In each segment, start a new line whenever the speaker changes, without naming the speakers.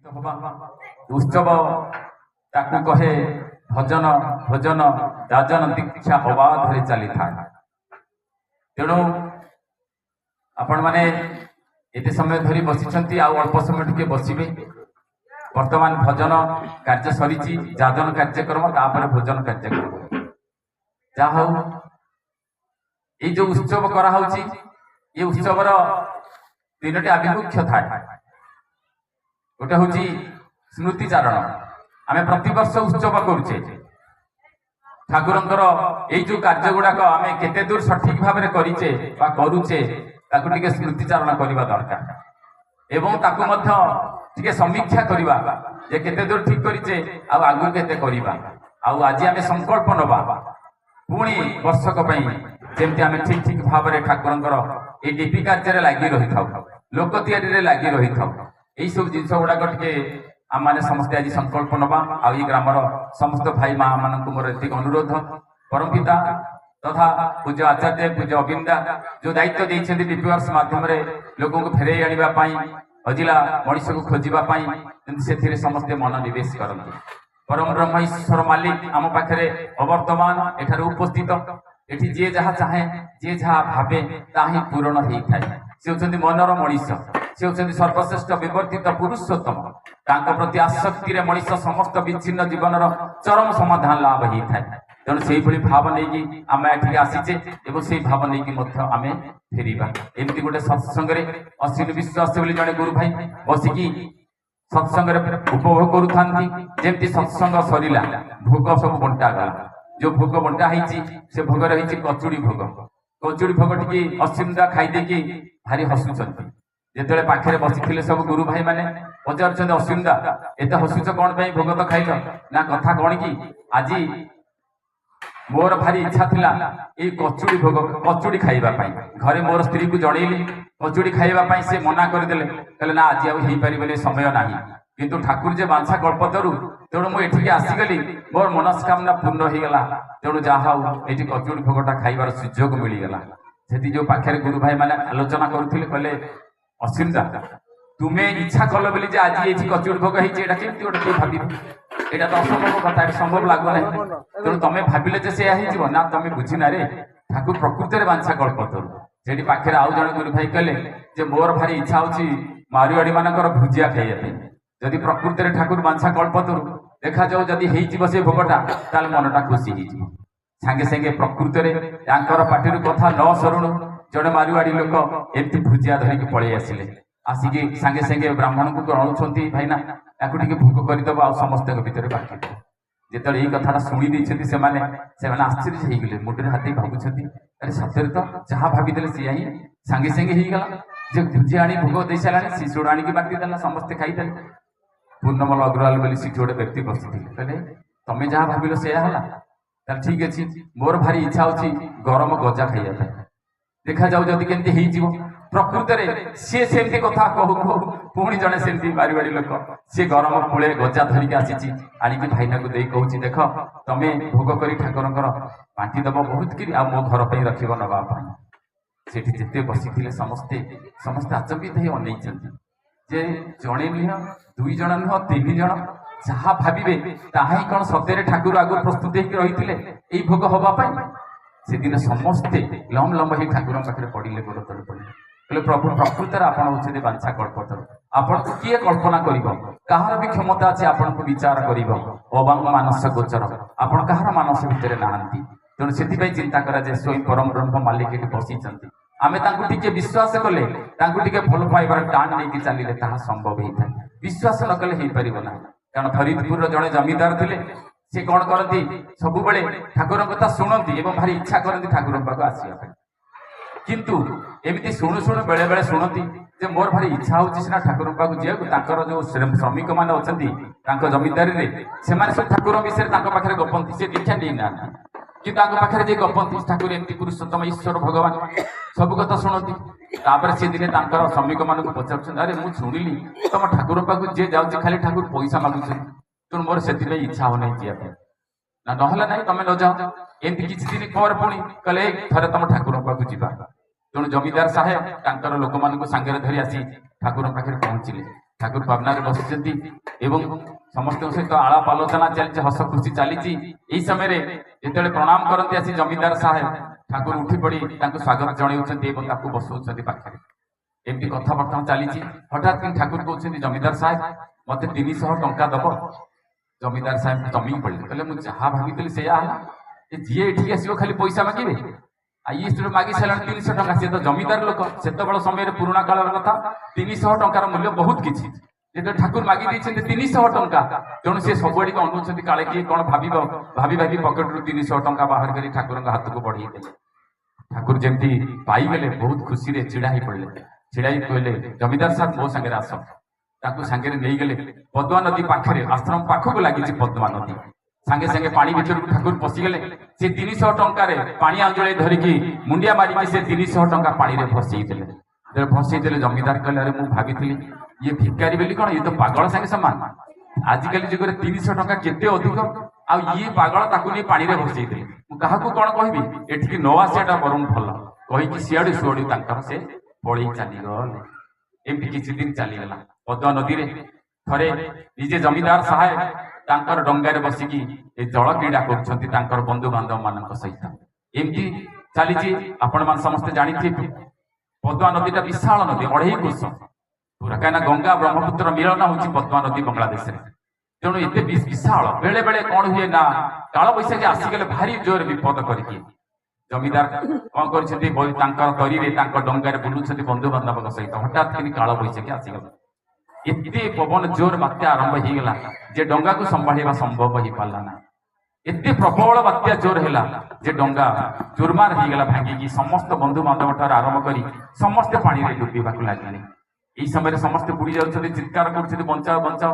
उत्सव ताकू कहे भजन भोजन दाजन दीक्षा अबाधरे चली था। तेणु आपण मैंने एते समय धरी बसी अल्प समय टे बसबे। वर्तमान भजन कार्य सरी जाजन कार्यक्रम तापर भोजन कार्यक्रम जहा ये जो उत्सव कराऊँच ये उत्सवर तीनोटी आभिमुख्य थाए। गोटे हूँ स्मृतिचारण आम प्रतिवर्ष उत्सव करुचे ठाकुरंकर यही जो कार्य गुड़ाक आम केते दूर सठिक भाव में करुचे ताकू स्मृतिचारण करने दरकार एवं ताकू मध्य टिके समीक्षा करवा जे केते दूर ठीक करिचे आगु केते करवा आज आम संकल्प नवा पुणी वर्षक जमती आम ठीक ठीक भाव में ठाकुरंकर ये डीपी कार्य लगी रही था लोक तैयारी लगी रही था यही सब जिन गुड़ाक टे आम मैंने समस्ते आज संकल्प नवा आई ग्रामर समस्त भाई माँ मान मोर ये अनुरोध परम पिता तथा पूज्य आचार्य पूज्य अविंदा जो दायित्व देते डीपीवर्स माध्यम लोक फेरे आने हजिला मनीष को खोजापी से समस्ते मनोनिवेश करते। परम ब्रह्म ईश्वर मालिक आम पाखे अवर्तमान एठार उपस्थित एठी जे जहाँ चाहे जे जहाँ भावे ताही पूरण होता है। से होती मनर मनीष से होती सर्वश्रेष्ठ विवर्तित पुरुषोत्तम प्रति आसक्ति मनीष समस्त विच्छिन्न जीवन चरम समाधान लाभ होता है। तेणु से भाव नहीं आम ये आसीचे से भाव नहीं आम फेरवा एमती गोटे सत्संग अश्विन विश्वास जड़े गुरु भाई बसिकी सत्संग उपभोग करुँगी सत्संग सरला भोग सब बंटा गला जो भोग बंटा से भोग रही कचुड़ी भोग टी अश्विनदा खाईदे भारी हसुंट जिते पाखे बसी सब गुरु भाई मैंने पचार अश्विनदा एत हसुच कौन भोग तो खाइल ना कथा कौन कि आज मोर भारी इच्छा थिला ये कचुड़ी भोग कचुड़ी खाइबापी घरे मोर स्त्री को जनइली कचुड़ी खाइबापी से मना करदे कहले ना आज आईपारे समय ना किंतु ठाकुर जे बांछा कल्पतरु तेणु मुझे आसीगली मोर मनस्कामना पूर्ण होगला। तेणु जहा ये कचुड़ी भोगटा खाइबार सुजोग मिलगला। से जो पाखे गुरु भाई मैंने आलोचना करुले कहले अश्विनदा तुम्हें इच्छा कल बोली आज ये कचुड़ी भोग होती गोटे भाव यहाँ तो असंभव कथा संभव लगुना। तेणु तुम भाविले से ना तुम बुझीना रे ठाकुर प्रकृत में बांछा कल्पतरु से पाखे आउ जन गुरु भाई कहले मोर भारी इच्छा हो मारुआड़ी मानकर भुजिया खाइबा जदि प्रकृत में ठाकुर बांछा कल्पतरु देखा जाऊ जदि से भोगटा ताल मनटा खुशी हो सांगे सांगे प्रकृत में पार्टी कथा न सरुणु जड़े मारुआड़ी लोक एमती भुजिया धरिकी पलि आसिले आसिकी सांगे सांगे ब्राह्मण को अणुंट भाईना याकू टे भोग करदेव आ समस्त भितर बाकी जो यही कथा शुणी से आश्चर्य होगले मुंडे हाथ भावुं अरे सतरे तो जहाँ भाई सी ही सांगे सांगे होगला जो भुजी आनी भोग दे सारा शिशुड़ आणिकी बांटीदेला समस्ते खाईदे। पूर्णमल अग्रवाल बोली सीट गोटे व्यक्ति बसी कहले तुम्हें जहाँ भाविल से ठीक अच्छे मोर भारी इच्छा हो गरम गजा खाइबा देखा जाऊ जदि केमती हो प्रकृत में सी सेमती कथा कहू कहू पुणी जड़े सेमती बारीबाड़ी लोक सी गरम कूले गजा धरिकी आसी आणिकी भाईना को दे कहूँ देख तुम्हें भोग कर ठाकुर बांटीदेव बहुत कि मो घर पर रख नवापाई से जिते बसी समस्ते समस्ते आचंबित हो अनई जे जड़े नुह दुई जन नुह तीन जन जहाँ भावे ताही कौन सत्य ठाकुर आगु प्रस्तुत होते रही भोग हवापाई से दिन समस्ते लम लम ही ठाकुर पाखे पड़े गोड़ तले पड़े कहले प्रभु प्रकृत आपड़ हूँ बांछा कल्पतरु आपन को किए कल्पना कहार भी क्षमता अच्छे आपन को विचार कर मानस गोचर आपड़ कहार मानस भितर नहांती। तेणु से चिंता करा स्वयं परम ब्रह्म मालिक ये बसी आमे टे विश्वास कले टे भल पाइबार टाण नहीं चलिए ताहा संभव होता है। विश्वास न कले हो पार ना कारण फरीदपुर जड़े जमीदार थे सी कौन करती सब बड़े ठाकुर कथा शुणती और भारी इच्छा करती ठाकुर पाक आसवाई किंतु एमती शुणु शुणु बेले बेले शुणती जे मोर भारी इच्छा होना ठाकुर पाक जाकर जो श्रमिक मैंने अच्छा जमींदारी से सब ठाकुर विषय पाखे गपंती से दीक्षा नहीं ना कि पाखे जे गपंती ठाकुर एमती पुरुषोत्तम ईश्वर भगवान सब कथा शुणती से दिने श्रमिक मान पचार अरे मुझे शुणिली तुम ठाकुर पाक जे जाऊँगी खाली ठाकुर पैसा मागुच तेणु मोर से इच्छा हो नहीं जावाई ना ना ना तुम न जाओ एमती किसी दिन पर पुणी कहले थे तुम ठाकुर पाक जा तेणु जमीदार साहेब लोक मान सांगे धरी आसी ठाकुर पाखे पहुँचले ଠାକୁର ଭାବନାରେ ବସିଛନ୍ତି ଏବଂ ସମସ୍ତଙ୍କ ସହିତ ଆଳାପ ଆଲୋଚନା ଚାଲିଛି, ହସ ଖୁସି ଚାଲିଛି। ଏଇ ସମୟରେ ଯେତେବେଳେ ପ୍ରଣାମ କରନ୍ତି ଆସି ଜମିଦାର ସାହେବ, ଠାକୁର ଉଠି ପଡି ତାଙ୍କୁ ସ୍ୱାଗତ ଜଣାଉଛନ୍ତି ଏବଂ ତାକୁ ବସଉଛନ୍ତି ପାଖରେ। ଏମିତି କଥାବାର୍ତ୍ତା ଚାଲିଛି। ହଠାତ୍ କିନ୍ତୁ ଠାକୁର କହୁଛନ୍ତି, ଜମିଦାର ସାହେବ ମତେ 300 ଟଙ୍କା ଦବ। ଜମିଦାର ସାହେବ ଚମିକି ପଡିଲେ, କହିଲେ ମୁଁ ଯାହା ଭାବିଥିଲି ସେଇଆ ହେଲା। ଯିଏ ଏଠିକି ଆସିବ ଖାଲି ପଇସା ମାଗିବେ, ଇଏ ମାଗି ସାରିଲାଣି 300 ଟଙ୍କା। ସିଏ ତ ଜମିଦାର ଲୋକ। ସେତେବେଳେ ସମୟରେ ପୁରୁଣା କାଳର କଥା, 300 ଟଙ୍କାର ମୂଲ୍ୟ ବହୁତ କିଛି। ଯେତେବେଳେ ଠାକୁର ମାଗି ଦେଇଛନ୍ତି 300 ଟଙ୍କା, ତେଣୁ ସେ ସବୁଆଡିକି ଅନୁଛନ୍ତି କାଳେ କିଏ କଣ ଭାବିବ। ଭାବି ଭାବି ପକେଟରୁ 300 ଟଙ୍କା ବାହାର କରି ଠାକୁରଙ୍କ ହାତକୁ ବଢେଇ ଦେଲେ। ଠାକୁର ଯେମିତି ପାଇଗଲେ ବହୁତ ଖୁସିରେ ଛିଡା ହେଇ ପଡିଲେ। ଛିଡା ହେଇ କହିଲେ, ଜମିଦାର ସାହେବ ମୋ ସାଙ୍ଗରେ ଆସ। ତାକୁ ସାଙ୍ଗରେ ନେଇଗଲେ ପଦ୍ମା ନଦୀ ପାଖରେ, ଆଶ୍ରମ ପାଖକୁ ଲାଗିଛି ପଦ୍ମା ନଦୀ। ସାଙ୍ଗେ ସାଙ୍ଗେ ପାଣି ଭିତରକୁ ଠାକୁର ପଶିଗଲେ। ସେ 300 ଟଙ୍କାରେ ପାଣି ଆଞ୍ଜୁଳାଇ ଧରିକି ମୁଣ୍ଡିଆ ମାରିକି ସେ 300 ଟଙ୍କା ପାଣିରେ ଭସେଇ ଦେଲେ। ଭସେଇ ଦେଲେ। ଜମିଦାର କହିଲେ, ଆରେ ମୁଁ ଭାବିଥିଲି ଇଏ ଭିକାରୀ ବୋଲି, କଣ ଇଏ ତ ପାଗଳ ସାଙ୍ଗେ ସମାନ। ଆଜିକାଲି ଯୁଗରେ 300 ଟଙ୍କା କେତେ ଅଧିକ, ଆଉ ଇଏ ପାଗଳ, ତାକୁ ନେଇ ପାଣିରେ ଭସେଇ ଦେଲେ। ମୁଁ କାହାକୁ କଣ କହିବି, ଏଠିକି ନ ଆସିବାଟା ବରଂ ଭଲ କହିକି ସିଆଡୁ ସୁଆଡୁ ତାଙ୍କର ସେ ପଳେଇ ଚାଲିଗଲେ। ଏମିତି କିଛି ଦିନ ଚାଲିଗଲା। ପଦ୍ମା ନଦୀରେ ଥରେ ନିଜେ ଜମିଦାର ସାହେବ ତାଙ୍କର ଡଙ୍ଗାରେ ବସିକି ଏ ଜଳ କ୍ରୀଡ଼ା କରୁଛନ୍ତି ତାଙ୍କର ବନ୍ଧୁବାନ୍ଧବ ମାନଙ୍କ ସହିତ। ଏମିତି ଚାଲିଛି। ଆପଣମାନେ ସମସ୍ତେ ଜାଣିଥିବେ ପଦ୍ମା ନଦୀଟା ବିଶାଳ ନଦୀ, 2.5 କୋଶ ପୁରା। କାହିଁକିନା ଗଙ୍ଗା ବ୍ରହ୍ମପୁତ୍ର ମିଳନ ହଉଛି ପଦ୍ମା ନଦୀ ବାଂଲାଦେଶରେ। ତେଣୁ ଏତେ ବିଶାଳ। ବେଳେ ବେଳେ କଣ ହୁଏ ନା, କାଳ ବୈଶାଖୀ ଆସିଗଲେ ଭାରି ଜୋର ବିପଦ କରିକି ଜମିଦାର କଣ କରିଛନ୍ତି, ତାଙ୍କର ତରିରେ ତାଙ୍କ ଡଙ୍ଗାରେ ବୁଲୁଛନ୍ତି ବନ୍ଧୁବାନ୍ଧବଙ୍କ ସହିତ। ହଠାତ୍ କିନି କାଳ ବୈଶାଖୀ ଆସିଗଲା। ଏତେ ପବନ ଜୋର ବାତ୍ୟା ଆରମ୍ଭ ହେଇଗଲା ଯେ ଡଙ୍ଗାକୁ ସମ୍ଭାଳିବା ସମ୍ଭବ ହେଇପାରିଲା ନା। ଏତେ ପ୍ରବଳ ବାତ୍ୟା ଜୋର ହେଲା ଯେ ଡଙ୍ଗା ଚୁରମାର ହେଇଗଲା ଭାଙ୍ଗିକି। ସମସ୍ତ ବନ୍ଧୁବାନ୍ଧବ ଠାରୁ ଆରମ୍ଭ କରି ସମସ୍ତେ ପାଣିରେ ଡୁବିବାକୁ ଲାଗିଲେ। এই ସମୟରେ ସମସ୍ତେ ବୁଡି ଯାଉଛନ୍ତି, ଚିତ୍କାର କରୁଛନ୍ତି, ବଞ୍ଚାଅ ବଞ୍ଚାଅ।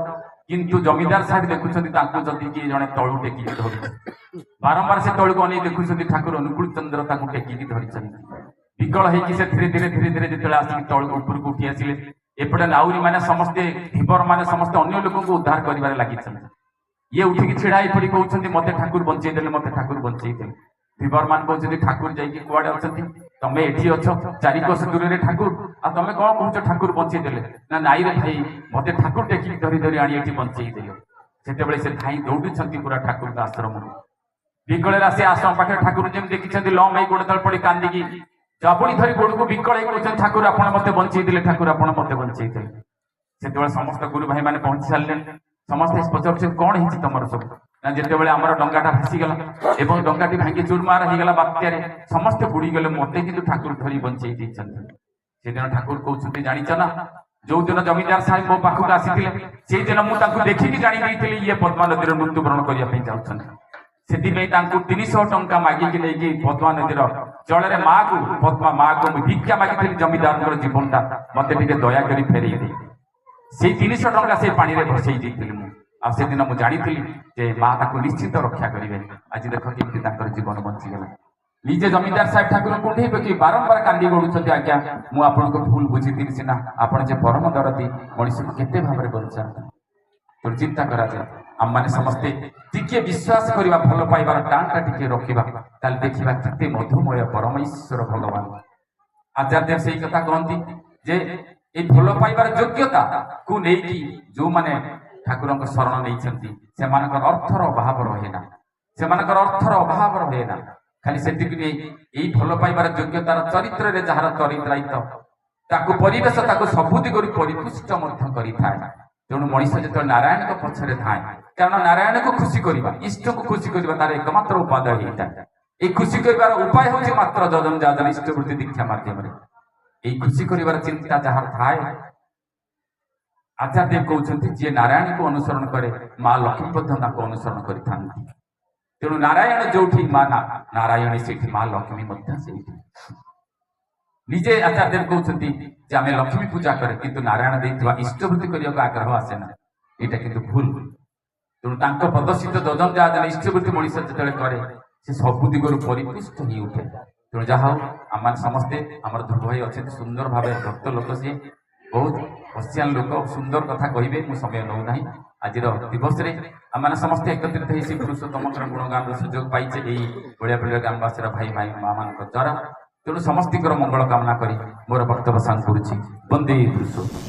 କିନ୍ତୁ ଜମିଦାର ସାହେବ ଦେଖୁଛନ୍ତି ତାଙ୍କୁ ଯଦି କିଏ ଜଣେ ତଳୁ ଟେକିକି ଧରୁଛି। ବାରମ୍ବାର ସେ ତଳକୁ ଅନେଇ ଦେଖୁଛନ୍ତି, ଠାକୁର ଅନୁକୂଳ ଚନ୍ଦ୍ର ତାଙ୍କୁ ଟେକିକି ଧରିଛନ୍ତି। ବିକଳ ହେଇକି ସେ ଧୀରେ ଧୀରେ ଧୀରେ ଧୀରେ ଯେତେବେଳେ ଆସିକି ତଳକୁ ଉପରକୁ ଉଠି ଆସିଲେ, ଏପଟେ ନାଉରୀ ମାନେ ସମସ୍ତେ, ଧୀବର ମାନେ ସମସ୍ତେ ଅନ୍ୟ ଲୋକଙ୍କୁ ଉଦ୍ଧାର କରିବାରେ ଲାଗିଛନ୍ତି। ଇଏ ଉଠିକି ଛିଡା ହେଇ ପଡି କହୁଛନ୍ତି, ମତେ ଠାକୁର ବଞ୍ଚେଇ ଦେଲେ, ମତେ ଠାକୁର ବଞ୍ଚେଇ ଦେଲେ। ଧୀବର ମାନେ କହୁଛନ୍ତି, ଠାକୁର ଯାଇକି କୁଆଡେ ଅଛନ୍ତି? ତମେ ଏଠି ଅଛ 4 କୋଶ ଦୂରରେ ଠାକୁର, ଆଉ ତମେ କଣ କହୁଛ ଠାକୁର ବଞ୍ଚେଇ ଦେଲେ? ନା ନାଇରେ ଭାଇ, ମତେ ଠାକୁର ଟେକିକି ଧରି ଧରି ଆଣି ଏଠି ବଞ୍ଚେଇ ଦେଲେ। ସେତେବେଳେ ସେ ଧାଇଁ ଦୌଡୁଛନ୍ତି ପୁରା ଠାକୁରଙ୍କ ଆଶ୍ରମକୁ। ବିକଳରେ ଆସି ଆଶ୍ରମ ପାଖରେ ଠାକୁର ଯେମିତି ଦେଖିଛନ୍ତି, ଲମ୍ ହେଇ ଗୋଡ ତଳେ ପଡି କାନ୍ଦିକି ଚାପୁଡି ଧରି ଗୋଡକୁ ବିକଳ ହେଇ କହୁଛନ୍ତି, ଠାକୁର ଆପଣ ମତେ ବଞ୍ଚେଇ ଦେଲେ, ଠାକୁର ଆପଣ ମତେ ବଞ୍ଚେଇ ଦେଲେ। ସେତେବେଳେ ସମସ୍ତ ଗୁରୁ ଭାଇ ମାନେ ପହଞ୍ଚି ସାରିଲେଣି। ସମସ୍ତେ ପଚାରୁଛନ୍ତି, କଣ ହେଇଛି ତମର ସବୁ? ନା ଯେତେବେଳେ ଆମର ଡଙ୍ଗାଟା ଭାସିଗଲା ଏବଂ ଡଙ୍ଗାଟି ଭାଙ୍ଗି ଚୁରମାର ହେଇଗଲା ବାତ୍ୟାରେ, ସମସ୍ତେ ବୁଡିଗଲେ, ମତେ କିନ୍ତୁ ଠାକୁର ଧରି ବଞ୍ଚେଇ ଦେଇଛନ୍ତି। ସେଦିନ ଠାକୁର କହୁଛନ୍ତି, ଜାଣିଛ ନା, ଯୋଉଦିନ ଜମିଦାର ସାହେବ ମୋ ପାଖକୁ ଆସିଥିଲେ, ସେଇଦିନ ମୁଁ ତାଙ୍କୁ ଦେଖିକି ଜାଣି ଦେଇଥିଲି ଇଏ ପଦ୍ମା ନଦୀର ମୃତ୍ୟୁବରଣ କରିବା ପାଇଁ ଯାଉଛନ୍ତି। ସେଥିପାଇଁ ତାଙ୍କୁ 300 ଟଙ୍କା ମାଗିକି ନେଇକି ପଦ୍ମା ନଦୀର ଜଳରେ ମାକୁ, ପଦ୍ମା ମାକୁ ମୁଁ ଭିକ୍ଷା ମାଗିଥିଲି, ଜମିଦାରଙ୍କର ଜୀବନଟା ମତେ ଟିକେ ଦୟାକରି ଫେରେଇ ଦେଇ। ସେଇ 300 ଟଙ୍କା ସେଇ ପାଣିରେ ଭସେଇ ଦେଇଥିଲି ମୁଁ। ଆଉ ସେଦିନ ମୁଁ ଜାଣିଥିଲି ଯେ ମା ତାକୁ ନିଶ୍ଚିତ ରକ୍ଷା କରିବେ। ଆଜି ଦେଖ କେମିତି ତାଙ୍କର ଜୀବନ ବଞ୍ଚିଗଲା। ନିଜେ ଜମିଦାର ସାହେବ ଠାକୁର କୁଣ୍ଢେଇ ପକେଇ ବାରମ୍ବାର କାନ୍ଦି ଗଡୁଛନ୍ତି, ଆଜ୍ଞା ମୁଁ ଆପଣଙ୍କୁ ଭୁଲ ବୁଝିଥିଲି ସିନା, ଆପଣ ଯେ ପରମ ଦରଦୀ, ମଣିଷକୁ କେତେ ଭାବରେ ବଞ୍ଚାନ୍ତି। ତେଣୁ ଚିନ୍ତା କରାଯାଏ, ଆମମାନେ ସମସ୍ତେ ଟିକେ ବିଶ୍ୱାସ କରିବା, ଭଲ ପାଇବାର ଟାଣଟା ଟିକେ ରଖିବା, ତାହେଲେ ଦେଖିବା କେତେ ମଧୁମୟ ପରମ ଈଶ୍ୱର ଭଗବାନ। ଆଚାର୍ଯ୍ୟ ସେଇ କଥା କହନ୍ତି ଯେ এই ଭଲ ପାଇବାର ଯୋଗ୍ୟତାକୁ ନେଇକି ଯୋଉମାନେ ଠାକୁରଙ୍କ ଶରଣ ନେଇଛନ୍ତି ସେମାନଙ୍କର ଅର୍ଥର ଅଭାବ ରହେ ନା। ସେମାନଙ୍କର ଅର୍ଥର ଅଭାବ ରହେ ନା। ଖାଲି ସେତିକି ନେଇ ଏଇ ଭଲ ପାଇବାର ଯୋଗ୍ୟତାର ଚରିତ୍ରରେ ଯାହାର ଚରିତ୍ରାୟିତ, ତାକୁ ପରିବେଶ ତାକୁ ସବୁ ଦିଗରୁ ପରିପୁଷ୍ଟ ମଧ୍ୟ କରିଥାଏ। ତେଣୁ ମଣିଷ ଯେତେବେଳେ ନାରାୟଣଙ୍କ ପଛରେ ଥାଏ, କାରଣ ନାରାୟଣକୁ ଖୁସି କରିବା, ଇଷ୍ଟକୁ ଖୁସି କରିବା ତାର ଏକମାତ୍ର ଉପାଦାୟ ହେଇଥାଏ। এই ଖୁସି କରିବାର ଉପାୟ ହେଉଛି ମାତ୍ର ଯଜନ ଯାଜନ ଇଷ୍ଟବୃତ୍ତି ଦୀକ୍ଷା ମାଧ୍ୟମରେ। এই ଖୁସି କରିବାର ଚିନ୍ତା ଯାହାର ଥାଏ, ଆଚାର୍ଯ୍ୟ କହୁଛନ୍ତି ଯିଏ ନାରାୟଣକୁ ଅନୁସରଣ କରେ, ମା ଲକ୍ଷ୍ମୀ ମଧ୍ୟ ତାଙ୍କୁ ଅନୁସରଣ କରିଥାନ୍ତି। ତେଣୁ ନାରାୟଣ ଯୋଉଠି ମା ନାରାୟଣୀ ସେଇଠି, ମା ଲକ୍ଷ୍ମୀ ମଧ୍ୟ ସେଇଠି। ନିଜେ ଆଚାର୍ଯ୍ୟ କହୁଛନ୍ତି ଯେ ଆମେ ଲକ୍ଷ୍ମୀ ପୂଜା କରେ, କିନ୍ତୁ ନାରାୟଣ ଦେଇଥିବା ଇଷ୍ଟବୃତ୍ତି କରିବାକୁ ଆଗ୍ରହ ଆସେ ନା। ଏଇଟା କିନ୍ତୁ ଭୁଲ। ତେଣୁ ତାଙ୍କ ପ୍ରଦର୍ଶିତ ଯଜନ ଯାଜନ ଇଷ୍ଟବୃତ୍ତି ମଣିଷ ଯେତେବେଳେ କରେ, ସେ ସବୁ ଦିଗରୁ ପରିପୁଷ୍ଟ ହେଇ ଉଠେ। ତେଣୁ ଯାହା ହଉ, ଆମମାନେ ସମସ୍ତେ, ଆମର ଧ୍ରୁବ ଭାଇ ଅଛନ୍ତି, ସୁନ୍ଦର ଭାବେ ଭକ୍ତ ଲୋକ, ସିଏ ବହୁତ ହସିଆନ ଲୋକ, ସୁନ୍ଦର କଥା କହିବେ, ମୁଁ ସମୟ ନେଉନାହିଁ। ଆଜିର ଦିବସରେ ଆମମାନେ ସମସ୍ତେ ଏକତ୍ରିତ ହେଇ ପୁରୁଷୋତ୍ତମଙ୍କର ଗୁଣଗାନର ସୁଯୋଗ ପାଇଛେ ଏଇ ଭଳିଆ ଭଳିଆ ଗ୍ରାମବାସୀର ଭାଇ ଭାଇ ମା ମାନଙ୍କ ଦ୍ୱାରା। ତେଣୁ ସମସ୍ତଙ୍କର ମଙ୍ଗଳ କାମନା କରି ମୋର ବକ୍ତବ୍ୟ ସାଙ୍ଗ କରୁଛି। ବନ୍ଦେ ପୁରୁଷୋତ୍ତମ।